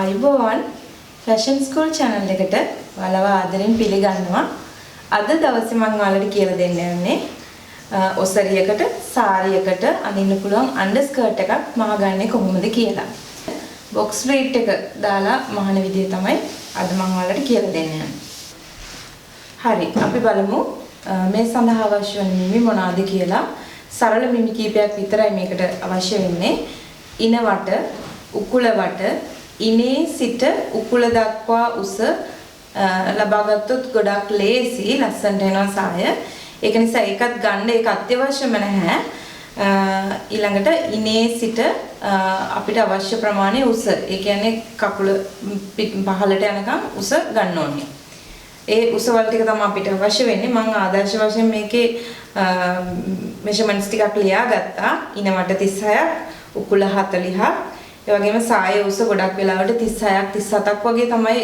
ආයුබෝවන් fashion school channel එකට ඔයාලව ආදරෙන් පිළිගන්නවා. අද දවසේ මම ඔයාලට කියලා දෙන්න යන්නේ ඔසරියකට සාරියකට අඳින්න පුළුවන් අන්ඩර්ස්කර්ට් එකක් මහගන්නේ කොහොමද කියලා. බොක්ස් ප්ලේට් එක දාලා මහන විදිය තමයි අද මම ඔයාලට කියලා දෙන්න යන්නේ. හරි අපි බලමු මේ සඳහා අවශ්‍ය වන මිමි මොනවාද කියලා. සරල මිමි කීපයක් විතරයි මේකට අවශ්‍ය වෙන්නේ. ඉන වට, උකුල වට, ඉනේ සිට උකුල දක්වා උස ලබාගත්තොත් ගොඩක් ලේසි ලස්සනට එනවා සාය. ඒක නිසා ඒකත් ගන්න ඒක අත්‍යවශ්‍යම නැහැ. ඊළඟට ඉනේ සිට අපිට අවශ්‍ය ප්‍රමාණය උස. ඒ කියන්නේ කකුල පහළට යනකම් උස ගන්න ඕනේ. ඒ උසවල ටික තමයි අපිට අවශ්‍ය වෙන්නේ. මම ආදර්ශ වශයෙන් මේකේ මෙෂර්මන්ට්ස් ටිකක් ලියාගත්තා. ඉන වට 36ක්, උකුල 40ක්. ඒ වගේම සායේ උස ගොඩක් වෙලාවට 36ක් 37ක් වගේ තමයි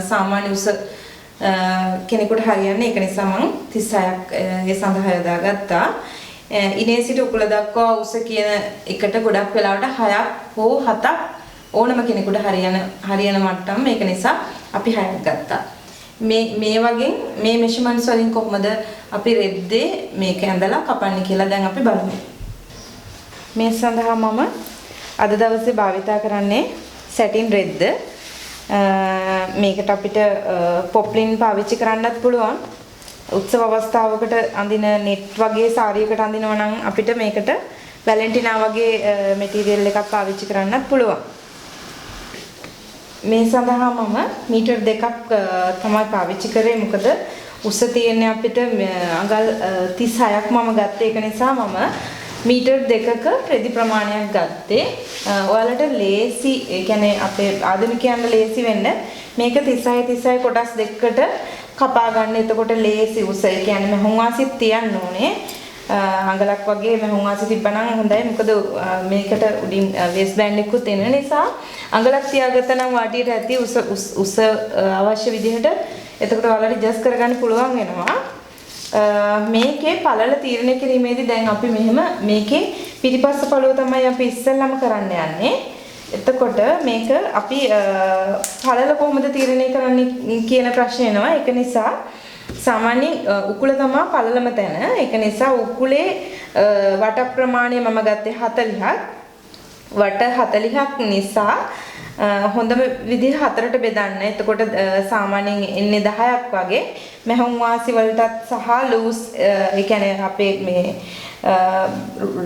සාමාන්‍ය උස කෙනෙකුට හරියන්නේ. ඒක නිසා මම 36ක් ඒ සඳහා යොදාගත්තා. ඉනේ සිට උකුල දක්වා උස කියන එකට ගොඩක් වෙලාවට 6ක් හෝ 7ක් ඕනම කෙනෙකුට හරියන මට්ටම. ඒක නිසා අපි 6ක් ගත්තා. මේ වගේ මේ මෙෂර්මන්ට්ස් වලින් කොහොමද අපි රෙද්දේ මේක ඇඳලා කපන්නේ කියලා දැන් අපි බලමු. මේ සඳහා මම අද දවසේ භාවිතා කරන්නේ සැටින් රෙද්ද. මේකට අපිට පොප්ලින් පාවිච්චි කරන්නත් පුළුවන්. උත්සව අවස්ථාවකට අඳින නෙට් වගේ සාරියකට අඳිනවා නම් අපිට මේකට වැලෙන්ටිනා වගේ මැටීරියල් එකක් පාවිච්චි කරන්නත් පුළුවන්. මේ සඳහා මම මීටර් 2ක් තමයි පාවිච්චි කරේ. මොකද උස තියෙන්නේ අපිට අඟල් 36ක් මම ගත්තේ. ඒක නිසා මම මීටර් 2ක රෙදි ප්‍රමාණයක් ගත්තේ. ඔයාලට ලේසි, ඒ කියන්නේ අපේ ආධුනිකයන්ට ලේසි වෙන්න මේක 36 කොටස් දෙකකට කපා ගන්න. එතකොට ලේසි උස. ඒ කියන්නේ මහුන් වාසිත් තියන්න ඕනේ. අඟලක් වගේ මහුන් වාසි තිබ්බනම් හොඳයි. මොකද මේකට උඩින් වේස් බෑන්ඩ් එකකුත් එන නිසා අඟලක් තියාගත්තා නම් වාටියට ඇති උස අවශ්‍ය විදිහට. එතකොට ඔයාලට ඇඩ්ජස්ට් කරගන්න පුළුවන් වෙනවා. මේකේ පළල තීරණය කිරීමේදී දැන් අපි මෙහෙම මේකේ පිටිපස්ස පළුව තමයි අපි ඉස්සෙල්ලාම කරන්න යන්නේ. එතකොට මේක අපි පළල කොහොමද තීරණය කරන්නේ කියන ප්‍රශ්නේ එනවා. ඒක නිසා සාමාන්‍යයෙන් උකුල තමයි පළලම තැන. ඒක නිසා උකුලේ වට ප්‍රමාණය මම ගත්තේ 40ක්. වට 40ක් නිසා හොඳම විදිහ හතරට බෙදන්න. එතකොට සාමාන්‍යයෙන් එන්නේ 10ක් වගේ. මහුන් වාසි වලටත් සහ ලූස් ඒ කියන්නේ අපේ මේ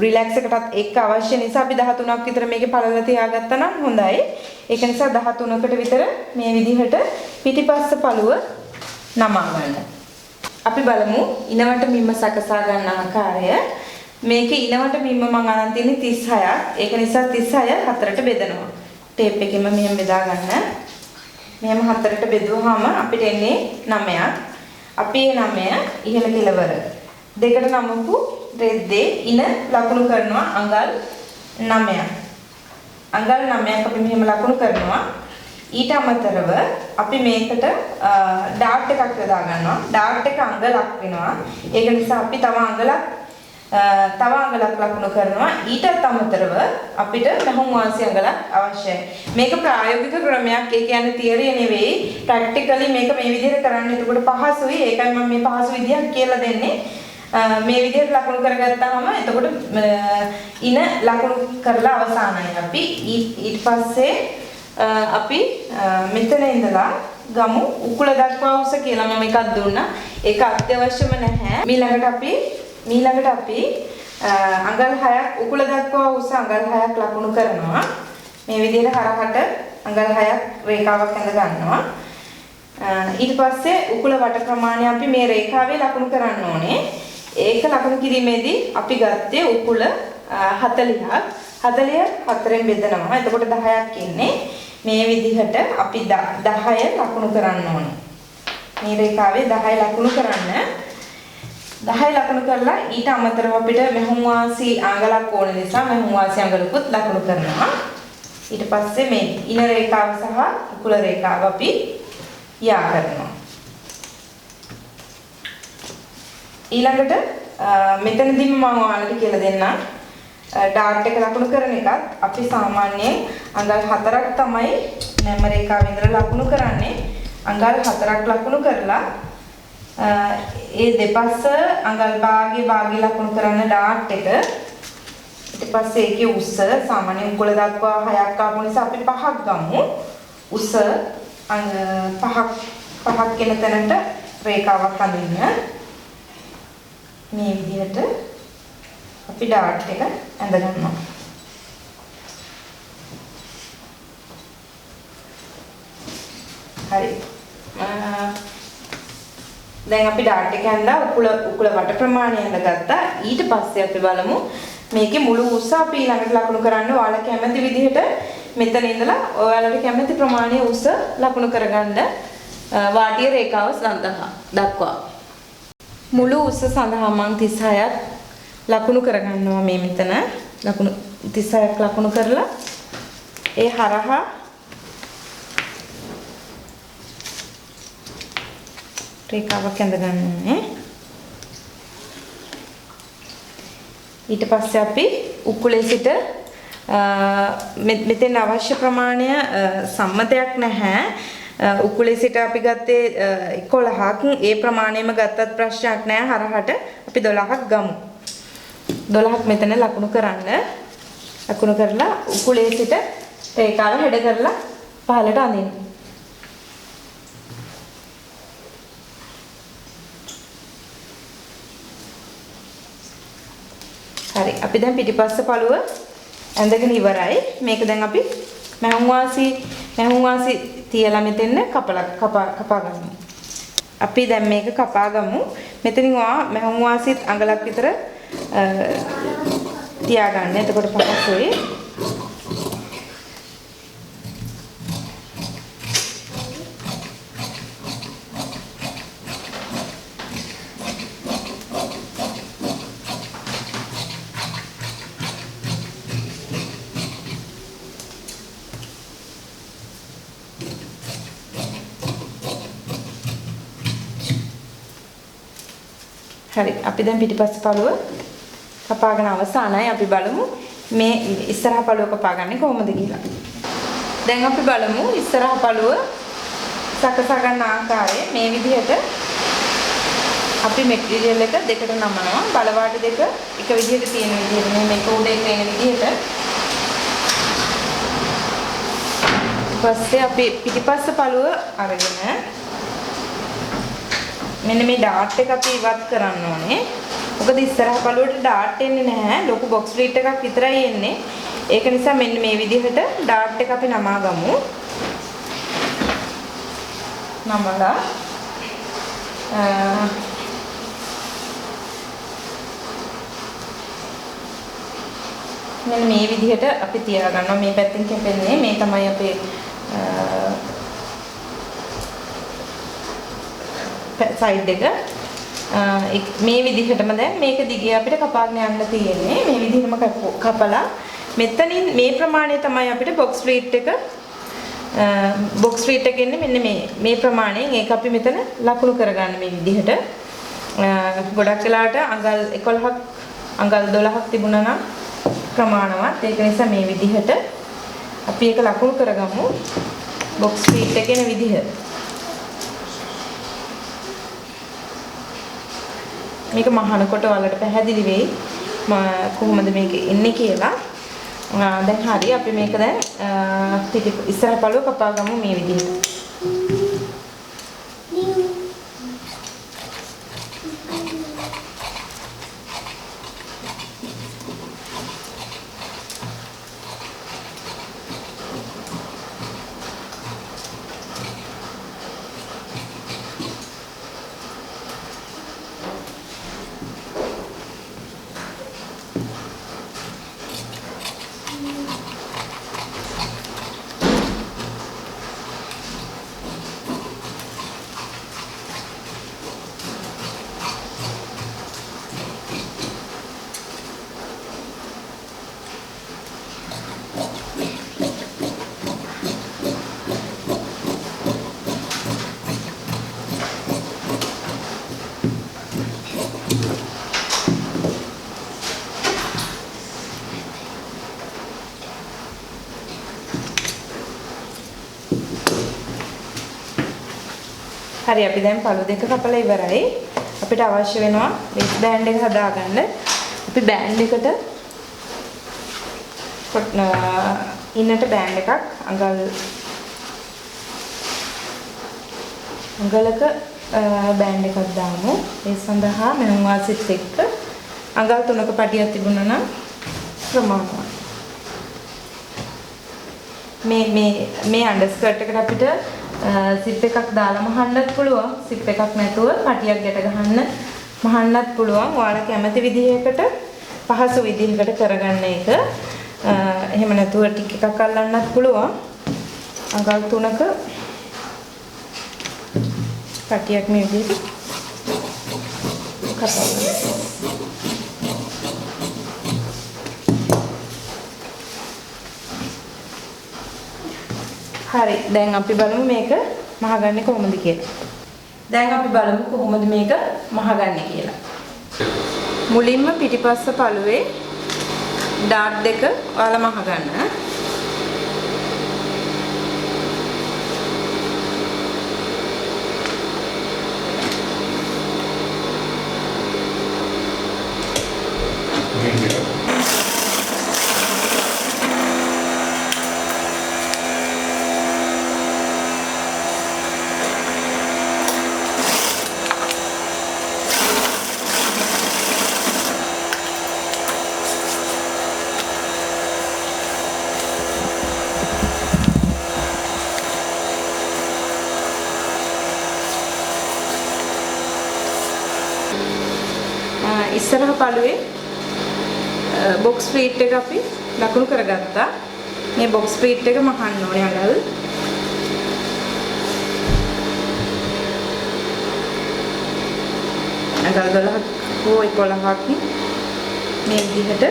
රිලැක්ස් එකටත් එක්ක අවශ්‍ය නිසා අපි 13ක් විතර මේකේ පළල තියාගත්තා නම් හොඳයි. ඒක නිසා 13කට විතර මේ විදිහට පිටිපස්ස පළුව නමා ගන්න. අපි බලමු ඉනවට මිම්ම සකසා ගන්න ආකාරය. මේකේ ඉනවට මිම්ම මම අරන් තියෙන්නේ 36ක්. ඒක නිසා 36 හතරට බෙදනවා. ටේප් එකෙම මෙහෙම බෙදා ගන්න. මෙහෙම හතරට බෙදුවාම අපිට එන්නේ 9ක්. අපි මේ 9 ඉහළ කෙළවර දෙකට නමපු රෙද්දේ ඉන ලකුණු කරනවා අඟල් 9ක්. අඟල් 9ක් අපි මෙහෙම ලකුණු කරනවා. ඊට අමතරව අපි මේකට ඩාට් එකක් යොදා ගන්නවා. ඩාට් එක අඟලක් වෙනවා. ඒක නිසා අපි තව අඟලක් ලකුණු කරනවා. ඊටත් අමතරව අපිට මහුන් වාසි අඟලක් අවශ්‍යයි. මේක ප්‍රායෝගික ක්‍රමයක්. ඒ කියන්නේ තියරි නෙවෙයි. ප්‍රැක්ටිකලි මේක මේ විදිහට කරන්න. එතකොට පහසුයි. ඒකයි මම මේ පහසු විදිහක් කියලා දෙන්නේ. මේ විදිහට ලකුණු කරගත්තාම එතකොට ඉන ලකුණු කරලා අවසానයි අපි. ඊට පස්සේ අපි මෙතන ඉඳලා ගමු උකුල දක්වා උස කියලා මම එකක් දුන්නා. ඒක අත්‍යවශ්‍යම නැහැ. ඊළඟට අපි අඟල් 6ක් උකුල දක්වා උස අඟල් 6ක් ලකුණු කරනවා. මේ විදිහට හරහට අඟල් 6ක් රේඛාවක් ඇඳ ගන්නවා. ඊට පස්සේ උකුල වට ප්‍රමාණය අපි මේ රේඛාවේ ලකුණු කරන්න ඕනේ. ඒක ලකුණු කිරීමේදී අපි ගත්තේ උකුල 40ක්. 40 හතරෙන් බෙදනවා. එතකොට 10ක් ඉන්නේ. මේ විදිහට අපි 10 ලකුණු කරන්න ඕනේ. මේ රේඛාවේ 10 ලකුණු කරන්න. 10 ලකුණු කරලා ඊට අමතරව අපිට මහුන් වාසි අඟලක් ඕන නිසා මහුන් වාසි අඟලකුත් ලකුණු කරනවා. ඊට පස්සේ මේ ඉන රේඛාව සහ උකුල රේඛාව අපි යා කරනවා. ඊළඟට මෙතනදීම මම ඔයාලට කියලා දෙන්නම්. ඩාට් එක ලකුණු කරන එකත් අපි සාමාන්‍යයෙන් අඟල් 4ක් තමයි නැම රේඛාවෙ ඉඳලා ලකුණු කරන්නේ. අඟල් 4ක් ලකුණු කරලා ඒ දෙපස්ස අඟල් භාගයේ ලකුණු කරන ඩාට් එක ඊට පස්සේ ඒකේ උස සාමාන්‍යයෙන් උගල දක්වා 6ක් ආපු නිසා අපි 5ක් ගමු. උස 5ක් කියන තැනට රේඛාවක් අඳින්න. මේ විදිහට අපි ඩාට් එක ඇඳ ගන්නවා. හරි. දැන් අපි ඩාට් එක ඇඳලා උකුල වට ප්‍රමාණය ඇඳගත්තා. ඊට පස්සේ අපි බලමු මේකේ මුළු උස අපි ඊළඟට ලකුණු කරන්න ඔයාලා කැමති විදිහට මෙතන ඉඳලා ඔයාලට කැමති ප්‍රමාණය උස ලකුණු කරගන්න වාටිය රේඛාව සඳහා දක්වා. මුළු උස සඳහා මම 36ක් ලකුණු කරගන්නවා මේ මෙතන. ලකුණු 36ක් ලකුණු කරලා ඒ හරහා රේඛාවක් ඇඳ ගන්න ඕනේ. ඊට පස්සේ අපි උකුලේ සිට මෙතෙන් අවශ්‍ය ප්‍රමාණය සම්මතයක් නැහැ. උකුලේ සිට අපි ගත්තේ 11ක්. ඒ ප්‍රමාණයම ගත්තත් ප්‍රශ්නයක් නැහැ. හරහට අපි 12ක් ගමු. 12ක් මෙතන ලකුණු කරන්න. ලකුණු කරලා උකුලේ සිට රේඛාව හැඩ කරලා පහළට අඳින්න. හරි. අපි දැන් පිටිපස්ස පළුව ඇඳගෙන ඉවරයි. මේක දැන් අපි මැහුම් වාසි තියලා මෙතෙන් කපා ගමු. අපි දැන් මේක කපා ගමු. මෙතනින් මැහුම් වාසිත් අඟලක් විතර තියාගන්න. එතකොට පහසුයි. හරි. අපි දැන් පිටිපස්ස පළුව කපාගෙන අවසానයි. අපි බලමු මේ ඉස්සරහ පළුව කපාගන්නේ කොහොමද කියලා. දැන් අපි බලමු ඉස්සරහ පළුව සකසා ගන්න ආකාරය. මේ විදිහට අපි මැටීරියල් එක දෙකට නමනවා. බලවාට දෙක එක විදිහට තියෙන විදිහට මේක උඩේ එන විදිහට. ඊපස්සේ අපි පිටිපස්ස පළුව අරගෙන මෙන්න මේ ඩාට් එක අපි ඉවත් කරන්න ඕනේ. මොකද ඉස්සරහ පළුවට ඩාට් එන්නේ නැහැ. ලොකු බොක්ස් ප්ලේට් එකක් විතරයි එන්නේ. ඒක නිසා මෙන්න මේ විදිහට ඩාට් එක අපි නමා ගමු. නමලා මෙන්න මේ විදිහට අපි තියා ගන්නවා. මේ පැත්තෙන් කැපෙන්නේ මේ තමයි අපේ සයිඩ් එක. මේ විදිහටම දැන් මේක දිගේ අපිට කපාගෙන යන්න තියෙන්නේ. මේ විදිහටම කපලා මෙතනින් මේ ප්‍රමාණය තමයි අපිට බොක්ස් ප්ලේට් එක එන්නේ මෙන්න මේ ප්‍රමාණයෙන්. ඒක අපි මෙතන ලකුණු කරගන්න මේ විදිහට. ගොඩක් වෙලාවට අඟල් 11ක් අඟල් 12ක් තිබුණා නම් ප්‍රමාණවත්. ඒක නිසා මේ විදිහට අපි ඒක ලකුණු කරගමු. බොක්ස් ප්ලේට් එකේ එන විදිහ. මේක මහනකොට ඔයාලට පැහැදිලි වෙයි කොහොමද මේක එන්නේ කියලා. දැන් හරි. අපි මේක දැන් ඉස්සරහ පළුව කපා ගමු මේ විදිහට. හරි අපි දැන් පළු දෙක කපලා ඉවරයි. අපිට අවශ්‍ය වෙනවා waist band එක හදාගන්න. අපි බෑන්ඩ් එකට ඉන්නට බෑන්ඩ් එකක් අඟලක බෑන්ඩ් එකක් දාමු. ඒ සඳහා මෙහුම් වාසිත් එක්ක අඟල් 3ක පටියක් තිබුණා නම් ප්‍රමාණවත්. මේ අන්ඩර්ස්කර්ට් එකට අපිට සිප් එකක් දාලා මහන්නත් පුළුවන්. සිප් එකක් නැතුව පටියක් ගැට ගහන්න මහන්නත් පුළුවන්. ඔයාලා කැමති විදිහකට පහසු විදිහකට කරගන්න එක. එහෙම නැතුව ටික එකක් අල්ලන්නත් පුළුවන්. අඟල් 3ක පටියක් මේ විදිහට කපන්න. හරි දැන් අපි බලමු මේක මහගන්නේ කොහොමද කියලා. දැන් අපි බලමු කොහොමද මේක මහගන්නේ කියලා. මුලින්ම පිටිපස්ස පළුවේ ඩාට් දෙක ඔයාලා මහගන්න. ඉස්සරහ පළුවේ බොක්ස් ෆීට් එක අපි ලකුණු කරගත්තා. මේ බොක්ස් ෆීට් එක මහන්න ඕනේ අඟල්. අඟල් 12ක් හෝ 11ක් මේ විදිහට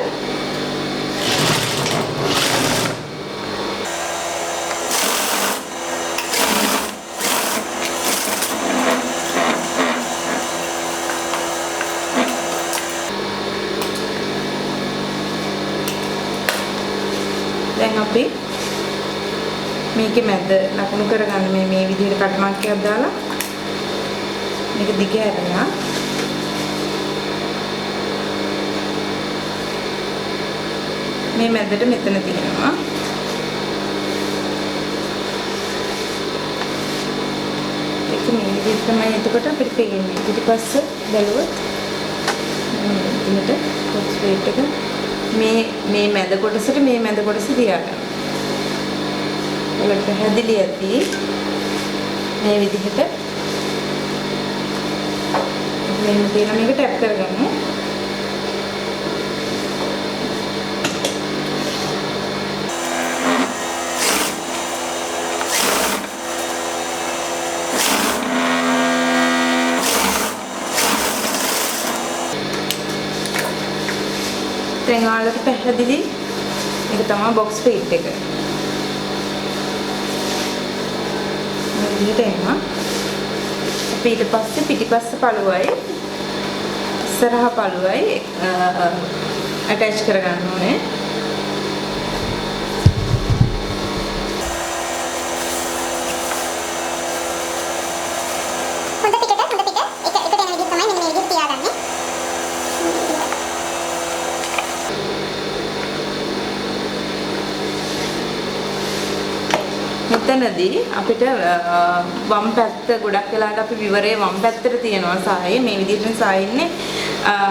දැන් අපි මේකේ මැද ලකුණු කරගන්න මේ විදිහට කට් මාක් එකක් දාලා මේක දිග ඇරලා මේ මැදට මෙතන තියෙනවා. ඒක මේ විදිහට තමයි එතකොට අපිට පේන්නේ. පිටිපස්ස බැලුවොත් මෙතනට කොටස් වේට් එක මේ මැද කොටසට මේ මැද කොටස තියාගන්න. ඔයාලට පැහැදිලි ඇති මේ විදිහට මෙන්න තියෙන මේක ටැප් කරගන්න. දැන් ඔයාලට පැහැදිලි මේක තමයි බොක්ස් ෆීට් එක. මේ විදිහට එනවා. අපි ඊට පස්සේ පිටිපස්ස පළුවයි ඉස්සරහ පළුවයි ඇටච් කරගන්න ඕනේ. මෙතනදී අපිට වම් පැත්ත ගොඩක් වෙලාවට අපි විවරයේ වම් පැත්තට තියනවා සායේ මේ විදිහට සායින්නේ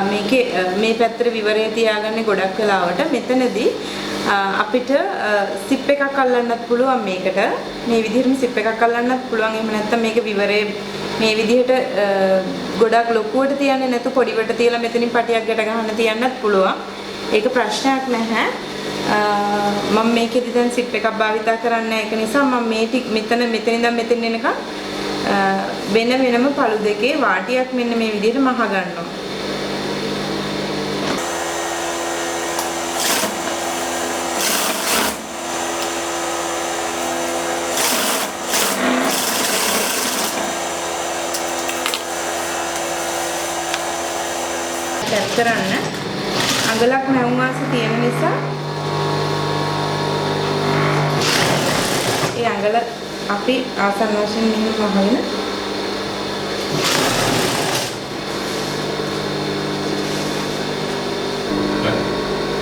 මේකේ මේ පැත්තට විවරයේ තියාගන්නේ ගොඩක් වෙලාවට මෙතනදී අපිට සිප් එකක් අල්ලන්නත් පුළුවන් මේකට මේ විදිහටම සිප් එකක් අල්ලන්නත් පුළුවන් එහෙම නැත්නම් මේක විවරයේ මේ විදිහට ගොඩක් ලොකුවට තියන්නේ නැතු පොඩිවට තියලා මෙතනින් පටියක් ගැට ගන්න තියන්නත් පුළුවන් ඒක ප්‍රශ්නයක් නැහැ මම මේකෙදි දැන් සිප් එකක් භාවිතා කරන්නේ ඒක නිසා මම මේ මෙතන ඉඳන් මෙතන එනකම් වෙනම පළු දෙකේ වාටියක් මෙන්න මේ විදිහට මහ ගන්නවා ටැප් කරන්න අඟලක් නැවුම් වාසි තියෙන නිසා ඒ අඟල අපි ආසන්න වශයෙන් මෙහෙම වහගෙන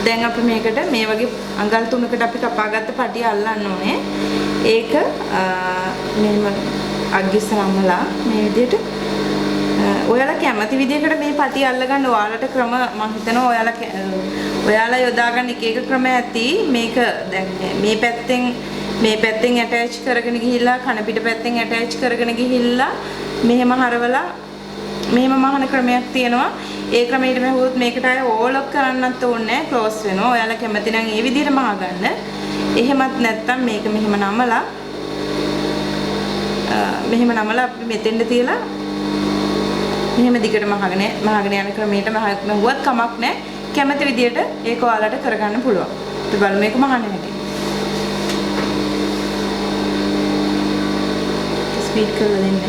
දැන් අපි මේකට මේ වගේ අඟල් 3කට අපි කපාගත්ත පටිය අල්ලන්න ඕනේ. ඒක මෙහෙම අග්ගිස්සරම්මලා මේ විදිහට ඔයාලා කැමති විදිහකට මේ පටිය අල්ලගන්න ඔයාලට ක්‍රම මම හිතනවා ඔයාලා යොදාගන්න එක එක ක්‍රම ඇති. මේක දැන් මේ පැත්තෙන් ඇටච් කරගෙන ගිහිල්ලා කන පිට පැත්තෙන් ඇටච් කරගෙන ගිහිල්ලා මෙහෙම හරවලා මෙහෙම මහන ක්‍රමයක් තියෙනවා. ඒ ක්‍රමයට මෙහුවොත් මේකට අය ඕලොක් කරන්නත් ඕනේ නැහැ. ක්ලෝස් වෙනවා. ඔයාලා කැමති නම් ඒ විදිහට මහගන්න. එහෙමත් නැත්නම් මේක මෙහෙම නමලා අපි මෙතෙන්ද තියලා මෙහෙම දිගට මහගෙන යන ක්‍රමයට මහුවත් කමක් නැහැ. කැමති විදිහට ඒක ඔයාලට කරගන්න පුළුවන්. අපි බලමු මේක මහන්න හැටි. ස්පීඩ් කරලා දෙන්න.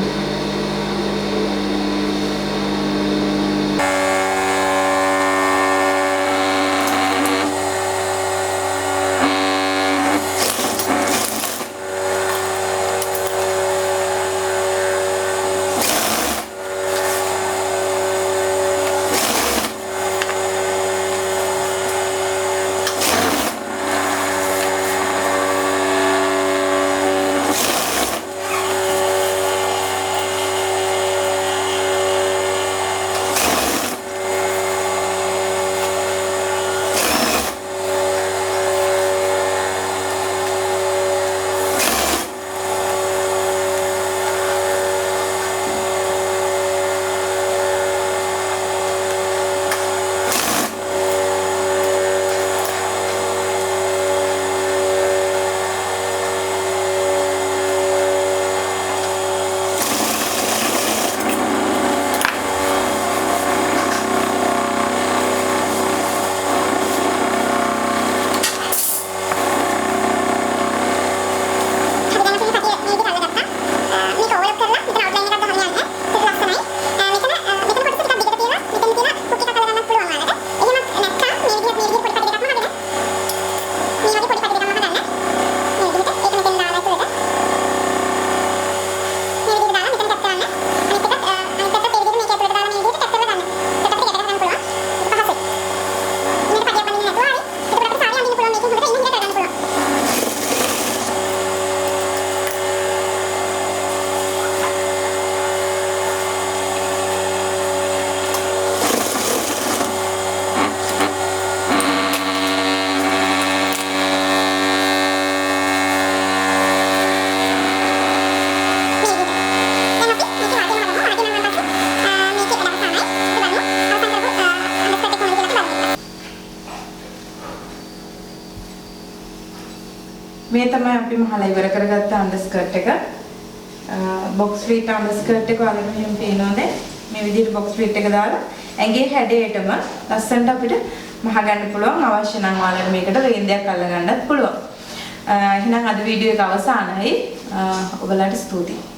මේ තමයි අපි මහලා ඉවර කරගත්ත අන්ඩර්ස්කර්ට් එක. බොක්ස් ෆ්ලීට් අන්ඩර්ස්කර්ට් එක වලට මෙහෙම පේනවානේ. මේ විදිහට බොක්ස් ෆ්ලීට් එක දාලා ඇඟේ හැඩයටම ලස්සනට අපිට මහගන්න පුළුවන්. අවශ්‍ය නම් ඔයාලට මේකට රේන්දයක් අල්ල ගන්නත් පුළුවන්. එහෙනම් අද වීඩියෝ එක අවසానයි. ඔයාලට ස්තුතියි.